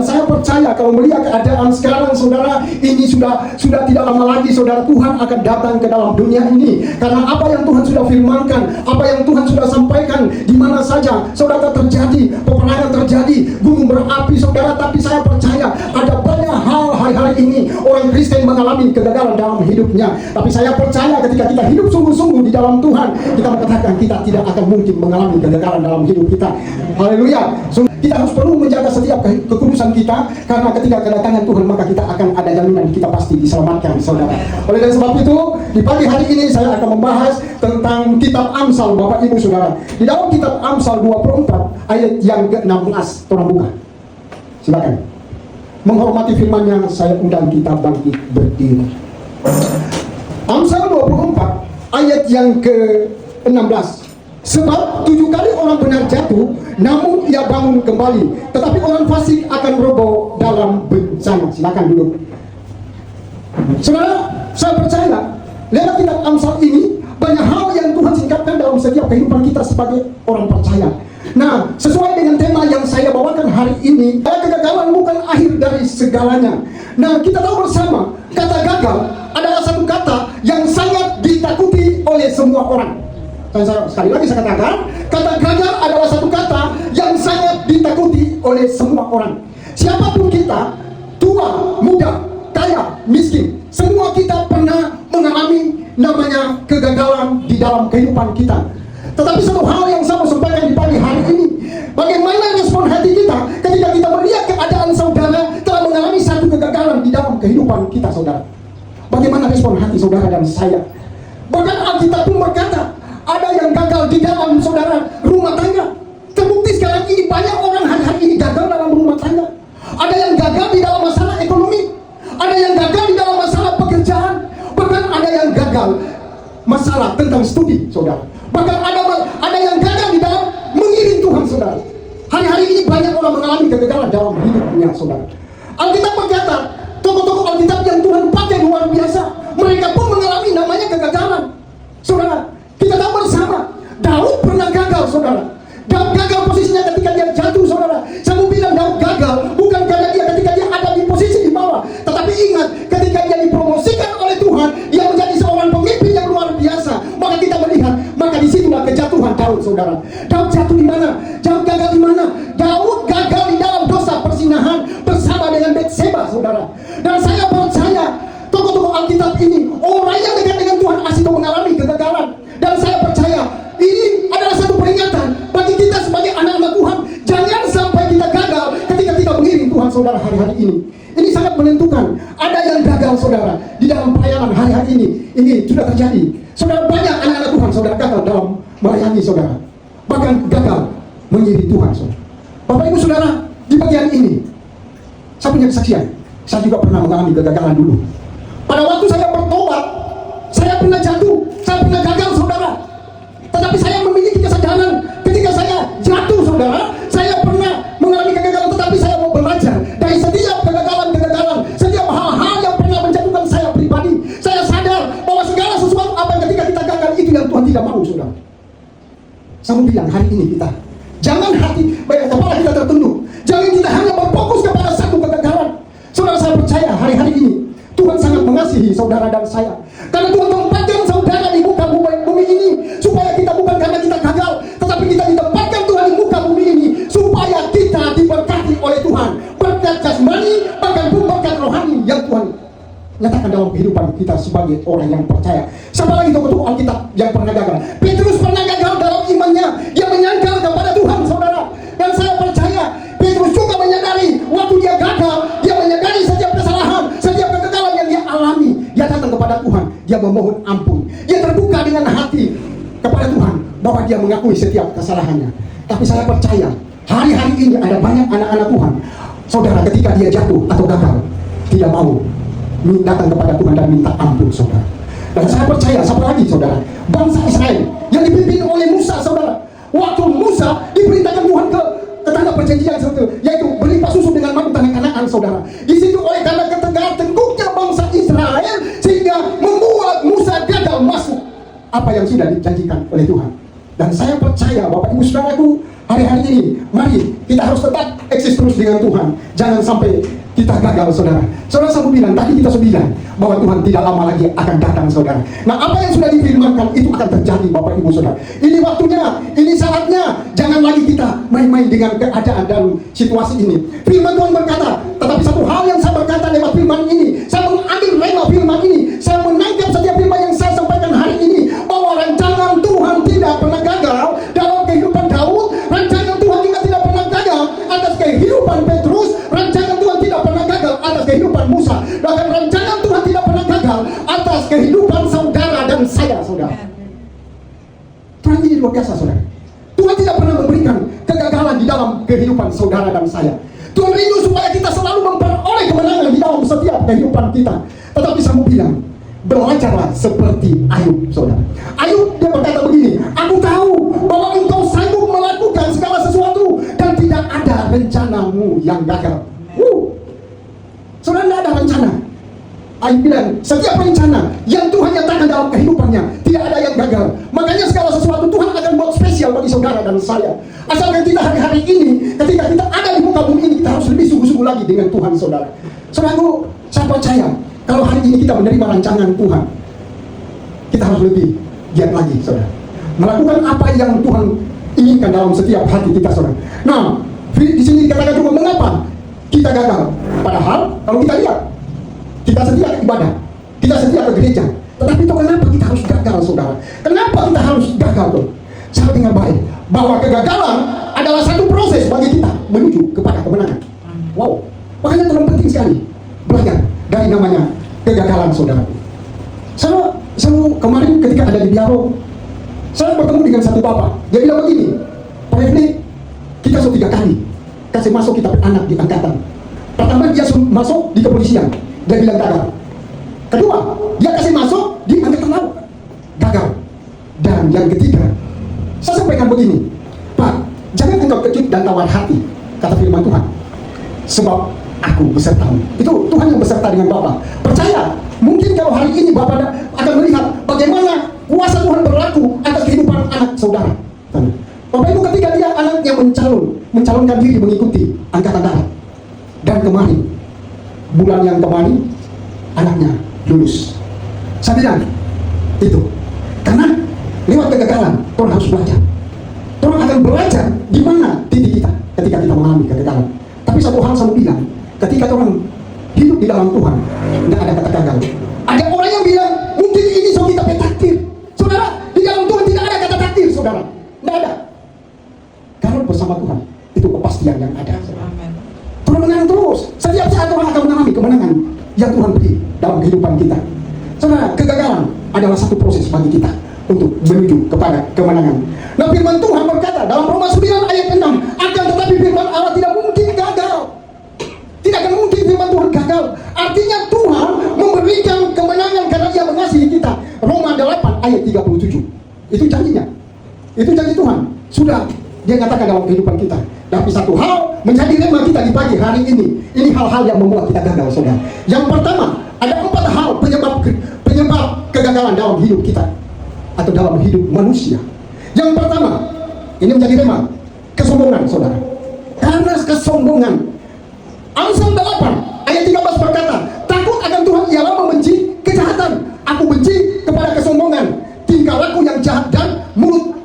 Saya percaya kalau melihat keadaan sekarang, saudara, ini sudah tidak lama lagi, saudara, Tuhan akan datang ke dalam dunia ini. Karena apa yang Tuhan sudah firmankan, apa yang Tuhan sudah sampaikan, di mana saja, saudara, terjadi peperangan, terjadi gunung berapi, saudara. Tapi saya percaya ada banyak hal hari-hari ini orang Kristen mengalami kegagalan dalam hidupnya. Tapi saya percaya ketika kita hidup sungguh-sungguh di dalam Tuhan, kita mengatakan kita tidak akan mungkin mengalami kegagalan dalam hidup kita. Haleluya. Kita harus perlu menjaga setiap kekudusan kita, karena ketika kedatangan Tuhan maka kita akan ada jaminan kita pasti diselamatkan, saudara. Oleh karena sebab itu, di pagi hari ini saya akan membahas tentang kitab Amsal, Bapak Ibu Saudara. Di dalam kitab Amsal 24 ayat yang ke-16, tolong buka. Silakan. Menghormati firman-Nya, saya undang kita bangkit berdiri. Amsal 24 ayat yang ke-16. Sebab 7 kali orang benar jatuh, namun ia bangun kembali, tetapi orang fasik akan roboh dalam bencana. Silakan duduk. Saudara, saya percaya lewat kitab Amsal ini banyak hal yang Tuhan singkapkan dalam setiap kehidupan kita sebagai orang percaya. Nah, sesuai dengan tema yang saya bawakan hari ini, kegagalan bukan akhir dari segalanya. Nah, kita tahu bersama, kata gagal adalah satu kata yang sangat ditakuti oleh semua orang. Sekali lagi saya katakan, kata gagal adalah satu kata yang sangat ditakuti oleh semua orang. Siapapun kita, tua, muda, kaya, miskin, semua kita pernah mengalami namanya kegagalan di dalam kehidupan kita. Tetapi satu hal yang saya mau sampaikan di pagi hari ini, bagaimana respon hati kita ketika kita melihat keadaan saudara telah mengalami satu kegagalan di dalam kehidupan kita, saudara. Bagaimana respon hati saudara dan saya? Bahkan Alkitab pun berkata, ada yang gagal di dalam, saudara, rumah tangga. Terbukti sekarang ini banyak orang hari-hari ini gagal dalam rumah tangga. Ada yang gagal di dalam masalah ekonomi, ada yang gagal di dalam masalah pekerjaan, bahkan ada yang gagal masalah tentang studi, saudara. Bahkan ada yang gagal di dalam mengiring Tuhan, saudara. Hari-hari ini banyak orang mengalami kegagalan dalam hidupnya, saudara. Alkitab berkata, tokoh-tokoh Alkitab yang Tuhan pakai luar biasa, mereka pun mengalami namanya kegagalan, saudara. Kita tahu bersama, Daud pernah gagal, saudara. Daud gagal posisinya ketika dia jatuh, saudara. Saya mau bilang Daud gagal bukan karena dia ketika dia ada di posisi di bawah, tetapi ingat, ketika dia dipromosikan oleh Tuhan, dia menjadi seorang pemimpin yang luar biasa. Maka kita melihat, maka disitulah kejatuhan Daud, saudara. Daud jatuh di mana? Daud gagal di mana? Daud gagal di dalam dosa persinahan bersama dengan Betseba, saudara. Dan saya percaya tokoh-tokoh Alkitab ini, orang yang dekat dengan Tuhan asli mengalami kegagalan. Dan saya percaya ini adalah satu peringatan bagi kita sebagai anak-anak Tuhan. Jangan sampai kita gagal ketika kita mengiring Tuhan, saudara, hari-hari ini. Ini sangat menentukan. Ada yang gagal, saudara, di dalam pelayanan hari-hari ini. Ini sudah terjadi. Saudara, banyak anak-anak Tuhan, saudara, gagal dalam melayani, saudara. Bahkan gagal mengiring Tuhan, saudara. Bapak Ibu Saudara, di bagian ini saya punya kesaksian. Saya juga pernah mengalami kegagalan dulu. Pada waktu saya bertobat, saya pernah jatuh, saya pernah gagal, saudara. Tetapi saya memiliki kesadaran ketika saya jatuh, saudara, saya pernah mengalami kegagalan, tetapi saya mau belajar dari setiap kegagalan-kegagalan, setiap hal-hal yang pernah menjatuhkan saya pribadi. Saya sadar bahwa segala sesuatu apa yang ketika kita gagal itu yang Tuhan tidak mau, saudara. Saya mau bilang hari ini kita jangan kepala kita tertunduk. Jangan kita hanya berfokus kepada satu kegagalan. Saudara, saya percaya hari-hari ini Tuhan sangat mengasihi saudara dan saya. Karena Tuhan tempatkan saudara di muka bumi ini supaya kita bukan karena kita gagal, tetapi kita ditempatkan Tuhan di muka bumi ini supaya kita diberkati oleh Tuhan. Berkat jasmani, bahkan pun berkat rohani yang Tuhan nyatakan dalam kehidupan kita sebagai orang yang percaya. Siapa lagi tokoh Alkitab yang pernah gagal? Petrus pernah gagal dalam imannya. Dia menyangkal kepada Tuhan, saudara. Dan saya percaya Petrus juga menyadari waktu dia gagal, dia menyadari setiap kesalahan, setiap kegagalan yang dia alami. Dia datang kepada Tuhan, dia memohon ampun. Dia terbuka dengan hati kepada Tuhan bahwa dia mengakui setiap kesalahannya. Tapi saya percaya hari-hari ini ada banyak anak-anak Tuhan, saudara, ketika dia jatuh atau gagal, tidak mau datang kepada Tuhan dan minta ampun, saudara. Dan saya percaya, siapa lagi, saudara? Bangsa Israel yang dipimpin oleh Musa, saudara. Waktu Musa diperintahkan Tuhan ke tanah perjanjian, yaitu berlimpah susu dengan madu tanah Kanaan, saudara. Di situ oleh karena keteguk-teguknya bangsa Israel sehingga membuat Musa gagal masuk apa yang sudah dijanjikan oleh Tuhan. Dan saya percaya, Bapak Ibu Saudaraku, hari-hari ini mari kita harus tetap eksis terus dengan Tuhan. Jangan sampai kita gagal, saudara. Saudara sanggup bilang, tadi kita sudah bilang bahwa Tuhan tidak lama lagi akan datang, saudara. Nah, apa yang sudah difirmankan itu akan terjadi, Bapak Ibu Saudara. Ini waktunya, ini saatnya. Jangan lagi kita main-main dengan keadaan dan situasi ini. Firman Tuhan berkata, tetapi satu hal yang saya berkata lewat firman ini, saya mengambil rema firman ini, saya menangkap setiap firman yang saya sampaikan hari ini, bahwa rancangan Tuhan tidak pernah gagal dalam kehidupan Daud. Rancangan Tuhan juga tidak pernah gagal atas kehidupan Petrus. Rancangan Tuhan tidak pernah gagal atas kehidupan Musa. Bahkan rancangan Tuhan tidak pernah gagal atas kehidupan saudara dan saya, saudara. Tuhan ini luar biasa, saudara. Tuhan tidak pernah memberikan kegagalan di dalam kehidupan saudara dan saya. Tuhan rindu supaya kita selalu memperoleh kemenangan di dalam setiap kehidupan kita. Tetapi saya mau bilang, belajarlah seperti Ayub, saudara. Ayub dia berkata begini, aku tahu bahwa engkau sanggup melakukan segala sesuatu dan tidak ada rencanamu yang gagal. Saudara, tidak ada rencana. Ayub bilang, setiap rencana yang Tuhan nyatakan dalam kehidupannya tidak ada yang gagal. Makanya segala sesuatu Tuhan akan buat spesial bagi saudara dan saya. Asalkan kita hari-hari ini, ketika kita ada di muka bumi ini, kita harus lebih sungguh-sungguh lagi dengan Tuhan, saudara. Saudaraku, saya percaya kalau hari ini kita menerima rancangan Tuhan, kita harus lebih giat lagi, saudara. Melakukan apa yang Tuhan inginkan dalam setiap hati kita, saudara. Nah, di sini dikatakan juga mengapa kita gagal. Padahal kalau kita lihat, kita setia ke ibadah, kita setia ke gereja. Tetapi itu kenapa kita harus gagal, saudara? Kenapa kita harus gagal, tuh? Saya dengar baik bahwa kegagalan adalah satu proses bagi kita menuju kepada kemenangan. Wow, makanya terlalu penting sekali belajar dari namanya kegagalan, saudara. Saya kemarin ketika ada di Biaro, saya bertemu dengan satu bapak. Dia bilang begini, Pak Refli, kita sudah 3 kali kasih masuk kita anak di angkatan. Pertama dia masuk di kepolisian, dia bilang gagal. Kedua, dia kasih masuk di angkatan laut, gagal. Dan yang ketiga, saya sampaikan begini, Pak, jangan engkau kejut dan tawar hati, kata firman Tuhan, sebab aku besertamu. Itu Tuhan yang beserta dengan Bapak. Percaya, mungkin kalau hari ini Bapak akan melihat bagaimana kuasa Tuhan berlaku atas kehidupan anak saudara. Bapak Ibu, ketika dia anaknya mencalonkan diri mengikuti angkatan darat, dan kemarin, bulan yang kemarin, anaknya lulus. Saya bilang, itu karena lewat kegagalan, Tuhan harus belajar. Tuhan akan belajar di mana titik kita ketika kita mengalami kegagalan. Tapi satu hal saya bilang, ketika orang hidup di dalam Tuhan, tidak ada kata gagal. Ada orang yang bilang, mungkin ini so kita takdir. Saudara, di dalam Tuhan tidak ada kata takdir, saudara. Tidak ada. Kalau bersama Tuhan, itu kepastian yang ada. Amen. Tuhan menang terus. Setiap saat orang akan mengalami kemenangan yang Tuhan beri dalam kehidupan kita. Saudara, kegagalan adalah satu proses bagi kita untuk menuju kepada kemenangan. Nah, firman Tuhan berkata dalam Roma 9 ayat 6, akan tetapi firman Allah tidak mungkin gagal. Tidak akan mungkin firman Tuhan gagal. Artinya Tuhan memberikan kemenangan karena Dia mengasihi kita. Roma 8 ayat 37. Itu janjinya. Itu janji Tuhan. Sudah Dia nyatakan dalam kehidupan kita. Tapi satu hal menjadi rema kita di pagi hari ini. Ini hal-hal yang membuat kita gagal, saudara. Yang pertama, ada 4 hal penyebab kegagalan dalam hidup kita atau dalam hidup manusia. Yang pertama, ini menjadi rema, kesombongan, saudara. Karena kesombongan. Amsal 8 ayat 13 berkata, takut akan Tuhan ialah membenci kejahatan. Aku benci kepada kesombongan, tingkah laku yang jahat dan mulut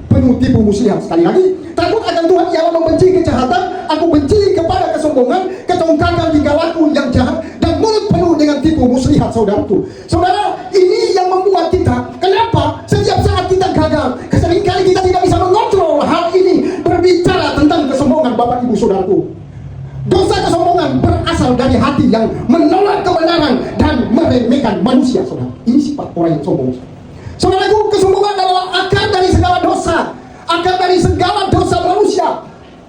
penuh tipu muslihat. Sekali lagi, takut akan Tuhan ialah membenci kejahatan. Aku benci kepada kesombongan, ketongkakan, tingkah laku yang jahat dan mulut penuh dengan tipu muslihat, saudaraku. Saudara, ini yang membuat kita, kenapa setiap saat kita gagal? Seringkali kita tidak bisa mengontrol hal ini. Berbicara tentang kesombongan, Bapak Ibu Saudaraku, dosa kesombongan berasal dari hati yang menolak kebenaran dan meremehkan manusia, saudara. Ini sifat orang yang sombong. Saudaraku, kesombongan adalah akar dari segala dosa, akar dari segala dosa manusia.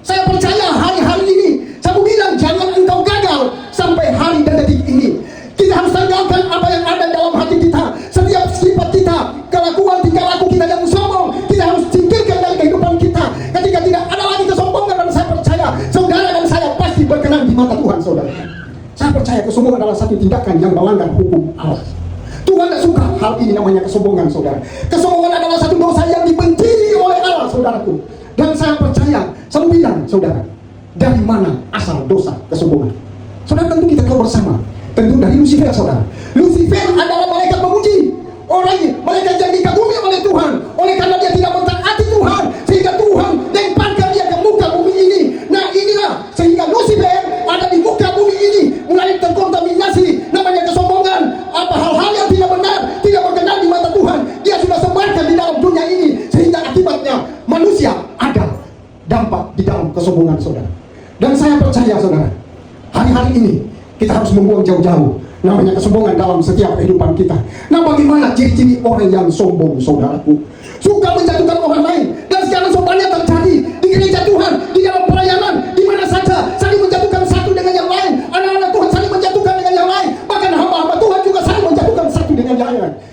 Saya percaya hari-hari ini, saya bilang jangan engkau gagal sampai hari dan detik ini. Kita harus tinggalkan apa yang ada dalam hati kita. Setiap sifat kita, kelakuan, tingkah laku kita yang sombong, kita harus singkirkan dari kehidupan kita. Ketika tidak ada lagi kesombongan, dan saya percaya saudara dan saya pasti berkenan di mata Tuhan, saudara. Saya percaya kesombongan adalah satu tindakan yang melanggar hukum Allah. Tuhan tidak suka hal ini, namanya kesombongan, saudara. Kesombongan adalah satu dosa yang dibenci oleh Allah, saudaraku. Dan saya percaya, saya bilang, saudara, Dari mana asal dosa kesombongan? Saudara, tentu kita tahu bersama, tentu dari Lucifer, saudara. Lucifer adalah malaikat memuji. Malaikat yang dikagumi oleh Tuhan. Oleh karena dia tidak mentaati Tuhan, sehingga Tuhan lemparkan dia ke muka bumi ini. Nah inilah sehingga Lucifer ada di muka bumi ini mulai terkontaminasi namanya kesombongan. Apa hal-hal yang tidak benar, tidak berkenan di mata Tuhan, dia sudah sebarkan di dalam dunia ini, sehingga akibatnya manusia ada dampak di dalam kesombongan, saudara. Dan saya percaya, saudara, hari-hari ini kita harus membuang jauh-jauh namanya kesombongan dalam setiap kehidupan kita. Nah, bagaimana ciri-ciri orang yang sombong, saudaraku? Suka menjatuhkan orang lain. Dan sekarang sombongnya terjadi di gereja Tuhan, di dalam pelayanan, di mana saja saling menjatuhkan satu dengan yang lain. Anak-anak Tuhan saling menjatuhkan dengan yang lain. Bahkan hamba-hamba Tuhan juga saling menjatuhkan satu dengan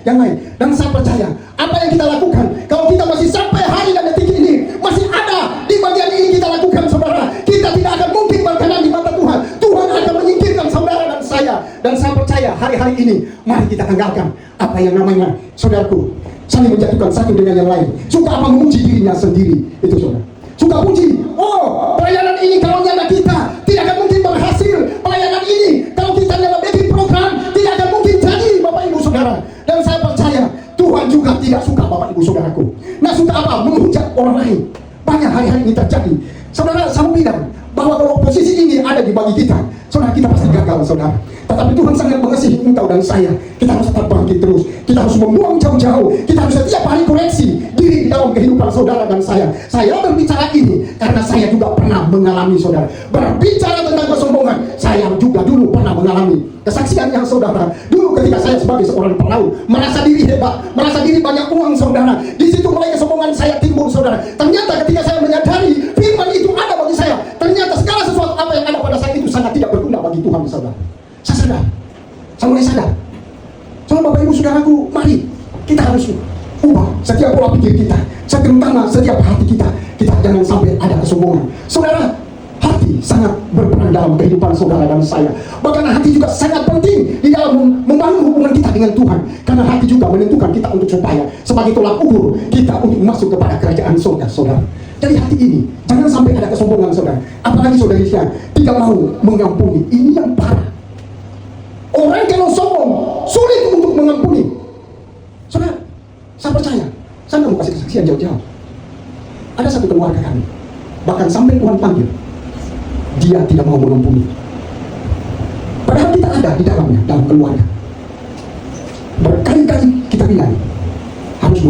yang lain. Dan saya percaya apa yang kita lakukan, kalau kita masih sampai hari dan detik ini masih ada di bagian ini kita lakukan, saudara, kita tidak akan mungkin berkenan di mata Tuhan. Tuhan akan menyingkirkan saudara dan saya. Dan saya percaya hari-hari ini mari kita tinggalkan apa yang namanya, saudaraku, saling menjatuhkan satu dengan yang lain. Suka apa memuji dirinya sendiri, itu saudara. Suka puji, oh pelayanan ini kalau nyala kita tidak akan mungkin berhasil. Pelayanan ini kalau kita nyala bikin program tidak akan mungkin jadi, Bapak Ibu Saudara. Dan saya percaya Tuhan juga tidak suka, Bapak Ibu Saudaraku. Nah, suka apa? Menghujat orang lain. Banyak hari-hari ini terjadi. Saudara, saya bilang bahwa kalau posisi ini ada di bagi kita, saudara, kita pasti gagal, saudara. Tetapi Tuhan sangat mengasihi engkau dan saya. Kita harus tetap bangkit terus. Kita harus membuang jauh-jauh. Kita harus setiap hari koreksi diri di dalam kehidupan saudara dan saya. Saya berbicara ini karena saya juga pernah mengalami, saudara. Berbicara tentang kesombongan, saya juga dulu pernah mengalami kesaksian yang, saudara. Dulu ketika saya sebagai seorang pelaut, merasa diri hebat, merasa diri banyak uang, saudara. Di situ mulai kesombongan saya timbul, saudara. Ternyata ketika saya menyadari firman itu ada bagi saya, ternyata segala sesuatu apa yang ada pada saya itu sangat tidak berguna bagi Tuhan, saudara. Saya sadar, saya mulai sadar. Soalnya Bapak Ibu Saudaraku, mari kita harus ubah setiap pola pikir kita, terutama setiap hati kita. Kita jangan sampai ada kesombongan. Saudara, hati sangat berperan dalam kehidupan saudara dan saya. Bahkan hati juga sangat penting di dalam membangun hubungan kita dengan Tuhan. Karena hati juga menentukan kita untuk supaya sebagai tolak ukur kita untuk masuk kepada kerajaan surga, saudara. Dari hati ini, jangan sampai ada kesombongan, saudara. Apalagi saudara tidak mau mengampuni. Ini yang parah. Orang kalau sombong sulit untuk mengampuni. Saudara, saya percaya, saya nggak mau kasih kesaksian jauh-jauh. Ada satu keluarga kami, bahkan sampai Tuhan panggil, dia tidak mau mengampuni. Padahal kita ada di dalamnya, dalam keluarga. Berkali-kali kita bilang harus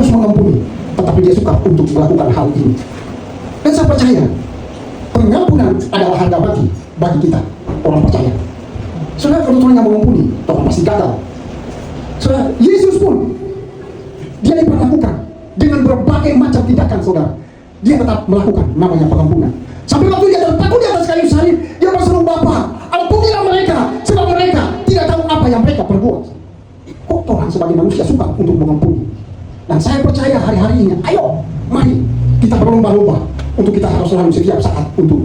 mengampuni, tetapi dia suka untuk melakukan hal ini. Dan saya percaya pengampunan adalah harga mati bagi kita orang percaya. Saudara, kalau Tuhan yang mengampuni, Tuhan pasti gagal. Saudara, Yesus pun dia diperlakukan dengan berbagai macam tindakan, saudara. Dia tetap melakukan namanya pengampunan. Sampai waktu dia terpaku di atas kayu salib, dia berseru, Bapa, ampunilah mereka, sebab mereka tidak tahu apa yang mereka perbuat. Kok Tuhan sebagai manusia suka untuk mengampuni? Dan saya percaya hari-hari ini, ayo, mari kita berlomba-lomba untuk kita harus selalu setiap saat untuk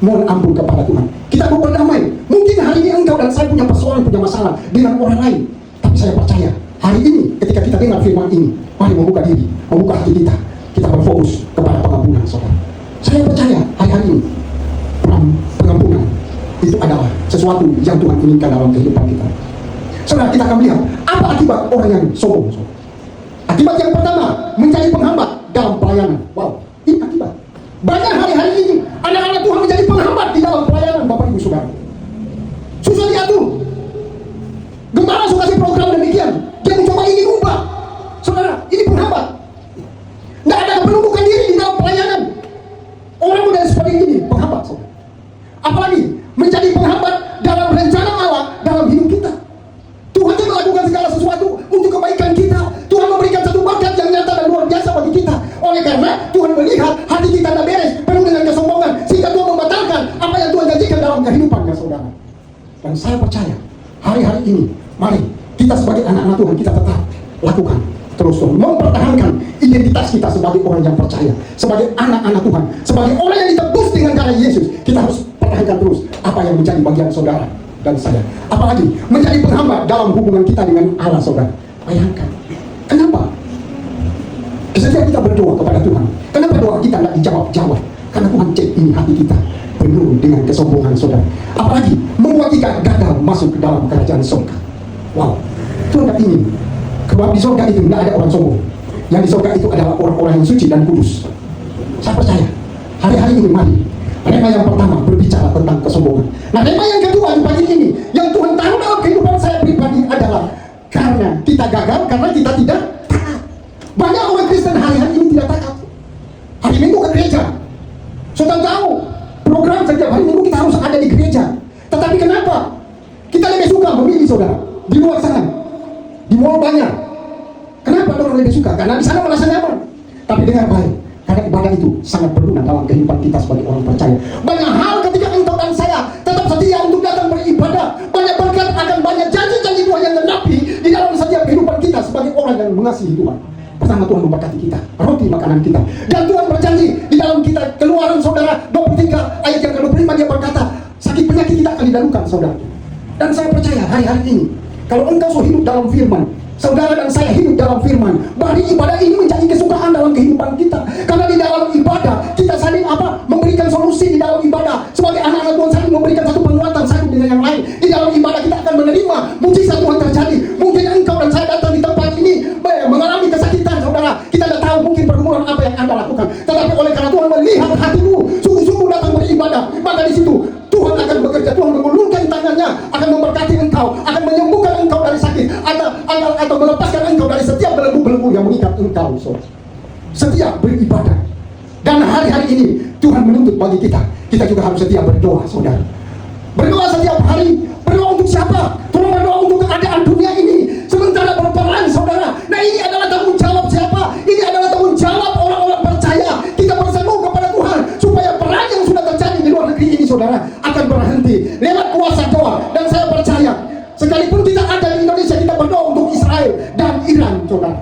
mohon ampun kepada Tuhan. Kita mau berdamai. Mungkin hari ini engkau dan saya punya persoalan, punya masalah dengan orang lain. Tapi saya percaya hari ini ketika kita dengar firman ini, mari membuka diri, membuka hati kita. Kita berfokus kepada pengampunan, saudara. Saya percaya hari-hari ini pengampunan itu adalah sesuatu yang Tuhan inginkan dalam kehidupan kita. Saudara, kita akan melihat apa akibat orang yang sombong, saudara. Akibat yang pertama, menjadi penghambat dalam pelayanan. Wow, ini akibat. Banyak hari-hari ini anak-anak Tuhan menjadi penghambat di dalam pelayanan, Bapak Ibu Saudara. Susah diatur. Gembala suka kasih program demikian, dia mencoba ingin ubah. Saudara, ini penghambat. Tidak ada penumbukan diri di dalam pelayanan. Orang muda seperti ini penghambat, saudara. Apalagi menjadi penghambat dalam rencana Allah dalam hidup kita. Tuhan yang melakukan segala sesuatu untuk kebaikan kita. Tuhan memberikan satu berkat yang nyata dan luar biasa bagi kita. Oleh karena Tuhan melihat hati kita tidak beres, penuh dengan kesombongan, sehingga Tuhan membatalkan apa yang Tuhan janjikan dalam kehidupannya, saudara. Dan saya percaya hari-hari ini, mari kita sebagai anak-anak Tuhan, kita tetap lakukan terus mempertahankan identitas kita sebagai orang yang percaya, sebagai anak-anak Tuhan, sebagai orang yang ditebus dengan darah Yesus. Kita harus pertahankan terus apa yang menjadi bagian saudara dan saya. Apalagi menjadi penghambat dalam hubungan kita dengan Allah, saudara. Bayangkan, kenapa? Setiap kita berdoa kepada Tuhan, kenapa doa kita tidak dijawab-jawab? Karena Tuhan cek ini hati kita penuh dengan kesombongan, saudara. Apalagi membuat kita gagal masuk ke dalam kerajaan surga. Wow, Tuhan tak ingin. Sebab di surga itu tidak ada orang sombong. Yang di surga itu adalah orang-orang yang suci dan kudus. Saya percaya hari-hari ini mari tema yang pertama berbicara tentang kesombongan. Nah, tema yang kedua di pagi ini yang Tuhan tahu dalam kehidupan saya pribadi adalah karena kita gagal, karena kita tidak taat. Banyak orang Kristen hari-hari ini tidak taat. Hari Minggu ke gereja, sudah tahu program setiap hari Minggu kita harus ada di gereja. Tetapi kenapa kita lebih suka memilih, saudara, di luar sana, di mall banyak? Kenapa orang lebih suka? Karena di sana merasa nyaman. Tapi dengar baik, karena ibadah itu sangat berguna dalam kehidupan kita sebagai orang percaya. Banyak hal ketika engkau dan saya tetap setia untuk datang beribadah, banyak berkat akan banyak janji-janji Tuhan yang genapi di dalam setiap kehidupan kita sebagai orang yang mengasihi Tuhan. Pertama, Tuhan memberkati kita, roti makanan kita. Dan Tuhan berjanji di dalam kita, Keluaran saudara 23 ayat yang ke-25, dia berkata, sakit penyakit kita akan dilalukan, saudara. Dan saya percaya hari-hari ini, kalau engkau hidup dalam firman, saudara dan saya hidup dalam firman, mari ibadah ini menjadi kesukaan dalam kehidupan kita. Karena di dalam ibadah kita saling memberikan solusi. Di dalam ibadah sebagai anak-anak Tuhan saling memberikan satu penguatan satu dengan yang lain. Di dalam ibadah kita akan menerima mujizat Tuhan terjadi. Mungkin engkau dan saya datang di tempat ini mengalami kesakitan, saudara. Kita tidak tahu mungkin pergumulan apa yang Anda lakukan. Tetapi oleh karena Tuhan melihat hatimu sungguh-sungguh datang beribadah, maka di situ Tuhan akan bekerja. Tuhan mengulurkan tangannya, akan memberkati engkau, akan menyembuhkan engkau dari sakit, atau melepaskan engkau dari setiap belenggu-belenggu yang mengikat engkau, saudara. Setia beribadah. Dan hari-hari ini Tuhan menuntut bagi kita juga harus setia berdoa, saudara. Berdoa setiap hari. Berdoa untuk siapa? Tuhan berdoa untuk keadaan dunia ini sementara berperang, saudara. Nah, ini adalah tanggung jawab siapa? Ini adalah tanggung jawab orang-orang percaya. Kita berseru kepada Tuhan supaya perang yang sudah terjadi di luar negeri ini, saudara, akan berhenti lewat kuasa doa. Dan saya percaya sekalipun kita ada di Indonesia, kita berdoa untuk Israel dan Iran, saudara.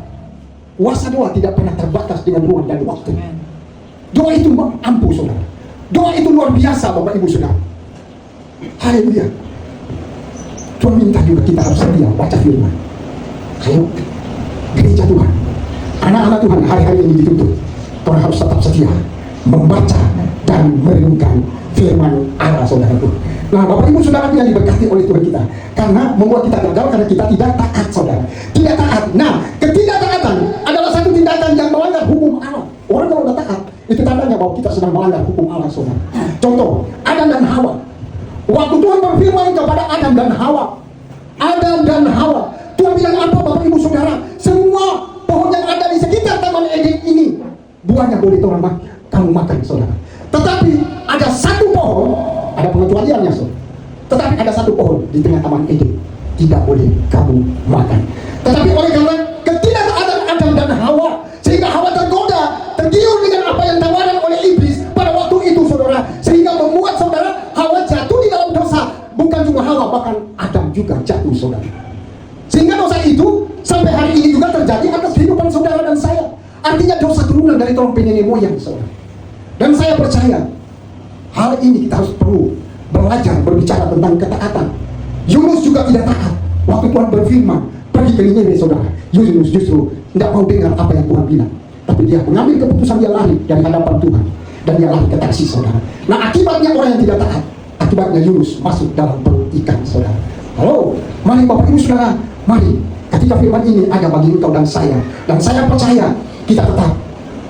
Kuasa doa tidak pernah terbatas dengan ruang dan waktu. Doa itu ampuh, saudara. Doa itu luar biasa, Bapak Ibu Saudara. Haleluya. Tuhan minta juga kita harus setia baca firman. Ayo, gereja Tuhan, anak-anak Tuhan hari-hari ini dituntut orang harus tetap setia membaca dan merenungkan firman Allah, saudaraku. Nah, Bapak Ibu Saudara yang diberkati oleh Tuhan kita, karena membuat kita gagal karena kita tidak taat, saudara. Tidak taat. Nah, ketidaktaatan adalah satu tindakan yang melanggar hukum Allah. Orang kalau tidak taat, itu tandanya bahwa kita sedang melanggar hukum Allah, saudara. Contoh, Adam dan Hawa. Waktu Tuhan berfirman kepada Adam dan Hawa, Tuhan bilang apa, Bapak Ibu Saudara? Semua pohon yang ada di sekitar Taman Eden ini, buahnya boleh kamu makan, saudara. Tetapi ada satu pohon, ada pengecualiannya, saudara. Tetapi ada satu pohon di tengah Taman Eden, tidak boleh kamu makan. Tetapi oleh karena ketidaktaatan Adam dan Hawa, sehingga Hawa tergoda, tergiur dengan apa yang tawaran oleh iblis pada waktu itu, saudara, sehingga membuat saudara Hawa jatuh di dalam dosa. Bukan cuma Hawa, bahkan Adam juga jatuh, saudara. Sehingga dosa itu sampai hari ini juga terjadi atas kehidupan saudara dan saya. Artinya dosa turunan dari orang nenek moyang, saudara. Dan saya percaya hal ini kita harus perlu belajar berbicara tentang ketaatan. Yunus juga tidak taat waktu Tuhan berfirman pergi ke Niniwe, saudara. Yunus justru tidak mau dengar apa yang Tuhan bilang, tapi dia mengambil keputusan, dia lari dari hadapan Tuhan dan dia lari ke Tarsis, saudara. Nah, akibatnya orang yang tidak taat, akibatnya Yunus masuk dalam perut ikan, saudara. Halo, mari Bapak Ibu Saudara, mari ketika firman ini ada bagi engkau dan saya percaya kita tetap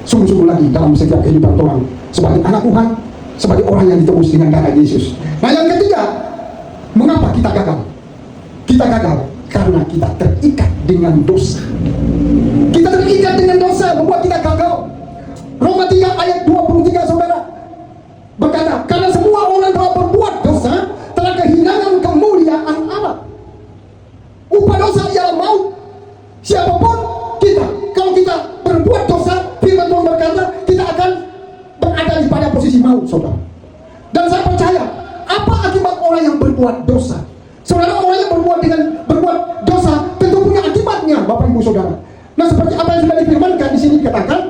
sungguh-sungguh lagi dalam setiap kehidupan orang sebagai anak Tuhan, sebagai orang yang ditebus dengan darah Yesus. Nah, yang ketiga, mengapa kita gagal? Kita gagal karena kita terikat dengan dosa. Kita terikat dengan dosa membuat kita gagal. Roma 3 ayat 23, saudara, berkata, karena semua orang telah berbuat dosa, telah kehilangan kemuliaan Allah. Upah dosa ialah maut. Siapapun kita, kalau kita berbuat dosa, firman Tuhan berkata, kita akan berada di pada posisi maut, saudara. Dan saya percaya, apa akibat orang yang berbuat dosa? Saudara, orang yang berbuat dosa tentu punya akibatnya, Bapak Ibu Saudara. Nah, seperti apa yang sudah difirmankan di sini dikatakan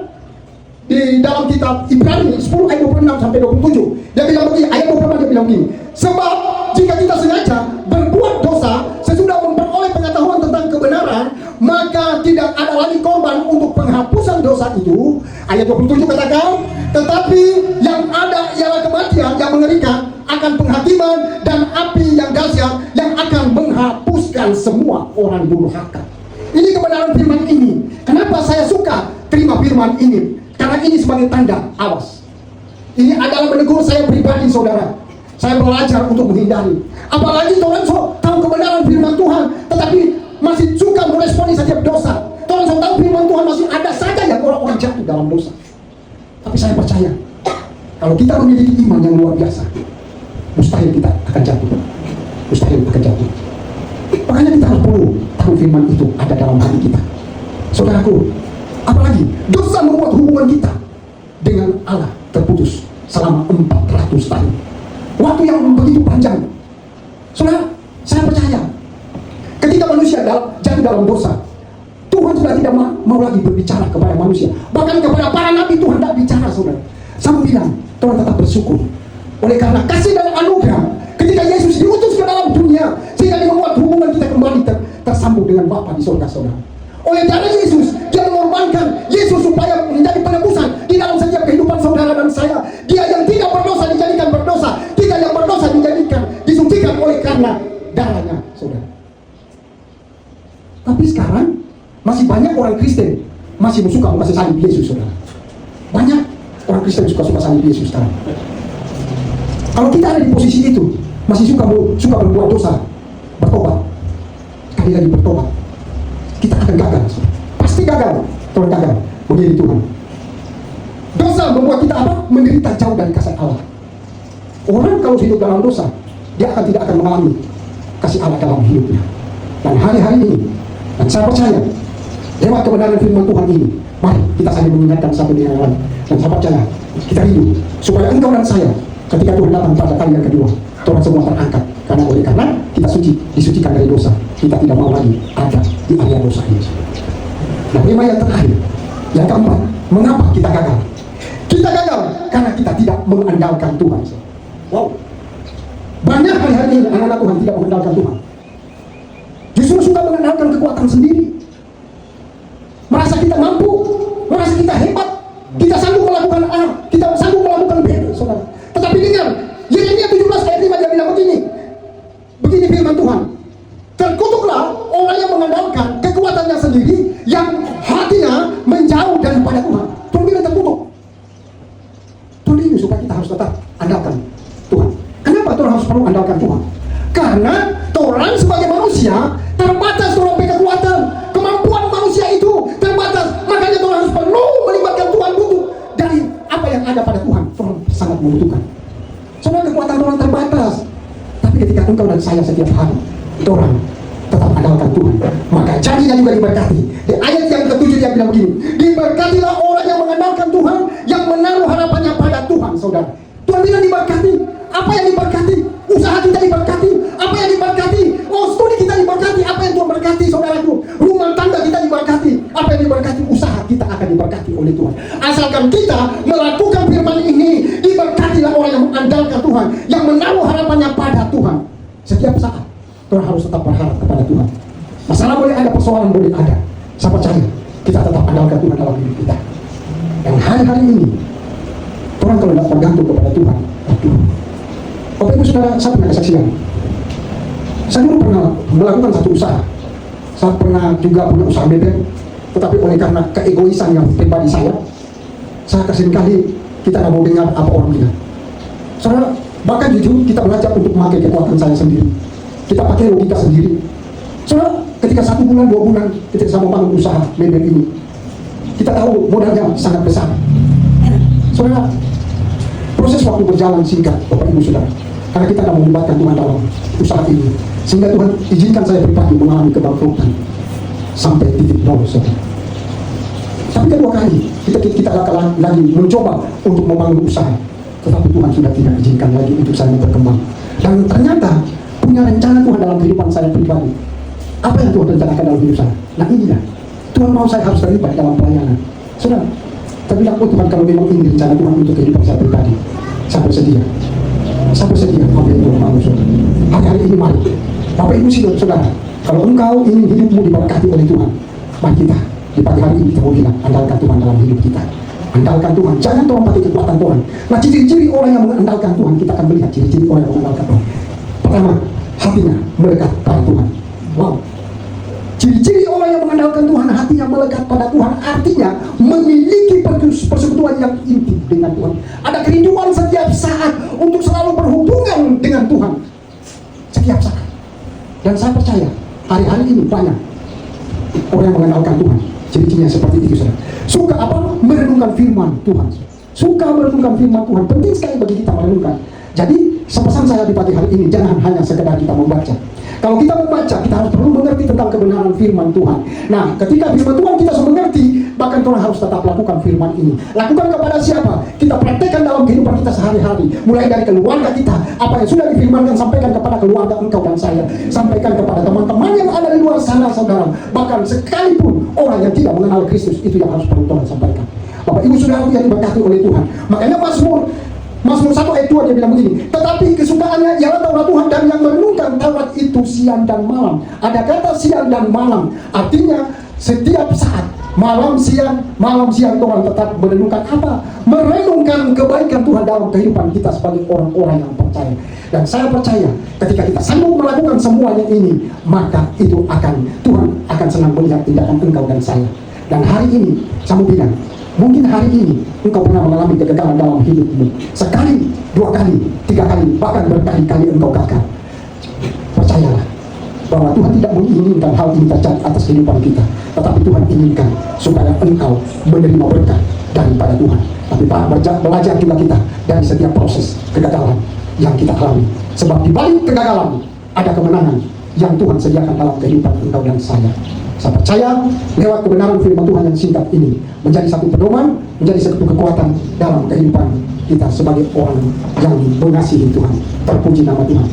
di dalam kitab Ibrani 10 ayat 26 sampai 27. Dia bilang begini, ayat 26 dia bilang begini. Sebab jika kita sengaja berbuat dosa sesudah memperoleh pengetahuan tentang kebenaran, maka tidak ada lagi korban untuk penghapusan dosa itu. Ayat 27 katakan, Tetapi yang ada ialah kematian yang mengerikan, akan penghakiman dan api yang dahsyat yang akan menghapuskan semua orang durhaka. Ini kebenaran firman ini. Kenapa saya suka terima firman ini? Karena ini sebagai tanda awas. Ini adalah menegur saya pribadi, saudara. Saya belajar untuk menghindari. Apalagi orang tahu kebenaran firman Tuhan, tetapi masih suka meresponi setiap dosa. Orang tahu firman Tuhan, masih ada saja yang orang-orang jatuh dalam dosa. Tapi saya percaya, kalau kita memiliki iman yang luar biasa, mustahil kita akan jatuh. Mustahil akan jatuh. Makanya kita harus perlu tahu firman itu ada dalam hati kita. Saudaraku, apalagi dosa membuat hubungan kita dengan Allah terputus selama 400 tahun. Waktu yang begitu panjang. Saudara, saya percaya ketika manusia jatuh dalam dosa, Tuhan sudah tidak mau lagi berbicara kepada manusia. Bahkan kepada para nabi Tuhan tidak bicara, saudara. Saya bilang, Tuhan tetap bersyukur. Oleh karena kasih dan anugerah, ketika Yesus diutus ke dalam dunia, sehingga dia membuat hubungan kita kembali tersambung dengan Bapa di surga, saudara. Oleh karena Yesus, dia mengorbankan Yesus supaya menjadi penebusan di dalam setiap kehidupan saudara dan saya. Dia yang tidak berdosa dijadikan berdosa, kita yang berdosa disucikan oleh karena darahnya, saudara. Tapi sekarang masih banyak orang Kristen masih suka mengasih salib Yesus, saudara. Banyak orang Kristen suka salib Yesus sekarang. Kalau kita ada di posisi itu, masih suka berbuat dosa, bertobat, sekali lagi bertobat, kita akan gagal. Pasti gagal. Tuhan gagal menjadi Tuhan. Dosa membuat kita apa? Menderita jauh dari kasih Allah. Orang kalau hidup dalam dosa, dia tidak akan mengalami kasih Allah dalam hidupnya. Dan hari-hari ini, dan saya percaya lewat kebenaran firman Tuhan ini, mari kita saling mengingatkan satu dengan yang lain. Dan saya percaya kita hidup supaya engkau dan saya, ketika Tuhan datang pada kali yang kedua, Tuhan semua terangkat. Karena kita disucikan dari dosa, kita tidak mau lagi ada di area dosa ini. Nah, lima yang terakhir, yang keempat, mengapa kita gagal? Kita gagal karena kita tidak mengandalkan Tuhan. Wow, banyak hari-hari ini anak-anak Tuhan tidak mengandalkan Tuhan. Justru suka mengandalkan kekuatan sendiri. Merasa kita mampu, merasa kita hebat, kita sanggup melakukan A, kita sanggup melakukan B, saudara. Tetapi dengar, Yeremia 17 ayat 5 dia bilang begini firman Tuhan. Terkutuklah orang yang mengandalkan kekuatannya sendiri, yang hatinya menjauh daripada Tuhan. Tuhan bilang terkutuk. Tuhan ini supaya kita harus tetap andalkan Tuhan. Kenapa Tuhan harus perlu andalkan Tuhan? Karena Tuhan sebagai manusia terbatas, Tuhan punya kekuatan, kemampuan manusia itu terbatas. Makanya Tuhan harus perlu melibatkan Tuhan butuh dari apa yang ada pada Tuhan. Tuhan sangat membutuhkan. Soalnya kekuatan Tuhan terbatas. Tapi ketika engkau dan saya setiap hari Tuhan tetap andalkan Tuhan, maka jadinya juga diberkati. Di ayat yang ke-7 dia bilang begini, diberkatilah orang yang mengandalkan Tuhan, yang menaruh harapannya pada Tuhan, saudara. Tuhan bilang diberkati. Apa yang diberkati? Usaha kita diberkati. Apa yang diberkati? Oh, studi kita diberkati. Apa yang Tuhan berkati, saudaraku? Rumah tangga kita diberkati. Apa yang diberkati? Usaha kita akan diberkati oleh Tuhan. Asalkan kita melakukan firman ini, diberkatilah orang yang mengandalkan Tuhan, yang menaruh harapannya pada Tuhan. Setiap saat Tuhan harus tetap berharap kepada Tuhan. Masalah boleh ada, persoalan boleh ada. Saya percaya kita tetap andalkan Tuhan dalam hidup kita. Dan hari-hari ini Tuhan kalau tidak bergantung kepada Tuhan, aduh. Bapak Ibu Saudara, saya punya kesaksian. Saya dulu pernah melakukan satu usaha. Saya pernah juga punya usaha bebek, tetapi oleh karena keegoisan yang pribadi saya seringkali kita nggak mau dengar apa orang bilang. Saudara, bahkan jujur kita belajar untuk memakai kekuatan saya sendiri. Kita pakai logika sendiri. Saudara, ketika 1 bulan, 2 bulan ketika saya membangun usaha bebek ini, kita tahu modalnya sangat besar. Saudara, proses waktu berjalan singkat, Bapak Ibu Saudara, karena kita tidak melibatkan Tuhan dalam usaha ini, sehingga Tuhan izinkan saya pribadi mengalami kebangkrutan sampai titik nol, saudara. Tapi kedua kali kita lagi mencoba untuk membangun usaha, tetapi Tuhan sudah tidak izinkan lagi untuk saya berkembang. Dan ternyata punya rencana Tuhan dalam kehidupan saya pribadi. Apa yang Tuhan rencanakan dalam hidup saya? Nah, inilah Tuhan mau saya harus terlibat dalam pelayanan, saudara. Tapi aku Tuhan, kalau memang ini rencana Tuhan untuk kehidupan saya pribadi, saya bersedia. Saya bersedia apa yang Tuhan mau, saudara. Hari-hari ini mari Bapak Ibu Saudara, kalau engkau ingin hidupmu diberkati oleh Tuhan, mari kita di pagi hari ini kita mau bilang andalkan Tuhan dalam hidup kita. Andalkan Tuhan, jangan tolong pakai kekuatan Tuhan. Nah, ciri-ciri orang yang mengandalkan Tuhan, kita akan melihat ciri-ciri orang yang mengandalkan Tuhan. Pertama, hatinya melekat pada Tuhan. Wow. Ciri-ciri orang yang mengandalkan Tuhan, hatinya melekat pada Tuhan, artinya memiliki persekutuan yang intim dengan Tuhan. Ada kerinduan setiap saat untuk selalu berhubungan dengan Tuhan. Setiap saat. Dan saya percaya, hari-hari ini banyak orang yang mengandalkan Tuhan. Ciri-cirinya seperti itu, saudara. Suka apa? Merenungkan firman Tuhan. Suka merenungkan firman Tuhan. Penting sekali bagi kita merenungkan. Jadi, pesan saya di pagi hari ini, jangan hanya sekedar kita membaca. Kalau kita membaca, kita harus perlu mengerti tentang kebenaran firman Tuhan. Nah, ketika firman Tuhan kita sudah mengerti, bahkan kita harus tetap lakukan firman ini. Lakukan kepada siapa? Kita praktekkan dalam kehidupan kita sehari-hari. Mulai dari keluarga kita, apa yang sudah difirmankan, sampaikan kepada keluarga engkau dan saya. Sampaikan kepada teman-teman yang ada di luar sana, saudara. Bahkan sekalipun orang yang tidak mengenal Kristus, itu yang harus perlu Tuhan sampaikan. Bapak Ibu Saudara yang diberkati oleh Tuhan. Makanya Mazmur 1 ayat 2 dia bilang begini, tetapi kesukaannya ialah Taurat Tuhan, dan yang merenungkan Taurat itu siang dan malam. Ada kata siang dan malam, artinya setiap saat, malam siang Tuhan tetap merenungkan apa? Merenungkan kebaikan Tuhan dalam kehidupan kita sebagai orang-orang yang percaya. Dan saya percaya ketika kita sanggup melakukan semuanya ini, maka itu Tuhan akan senang melihat tindakan engkau dan saya. Dan hari ini saya mau bilang, mungkin hari ini engkau pernah mengalami kegagalan dalam hidupmu. Sekali, 2 kali, 3 kali, bahkan berkali-kali engkau gagal. Percayalah bahwa Tuhan tidak menginginkan hal ini terjadi atas kehidupan kita, tetapi Tuhan inginkan supaya engkau menerima berkat daripada Tuhan. Tapi belajar juga kita dari setiap proses kegagalan yang kita alami. Sebab di balik kegagalan ada kemenangan yang Tuhan sediakan dalam kehidupan engkau dan saya. Saya percaya lewat kebenaran firman Tuhan yang singkat ini menjadi satu pedoman, menjadi satu kekuatan dalam kehidupan kita sebagai orang yang mengasihi Tuhan. Terpuji nama Tuhan.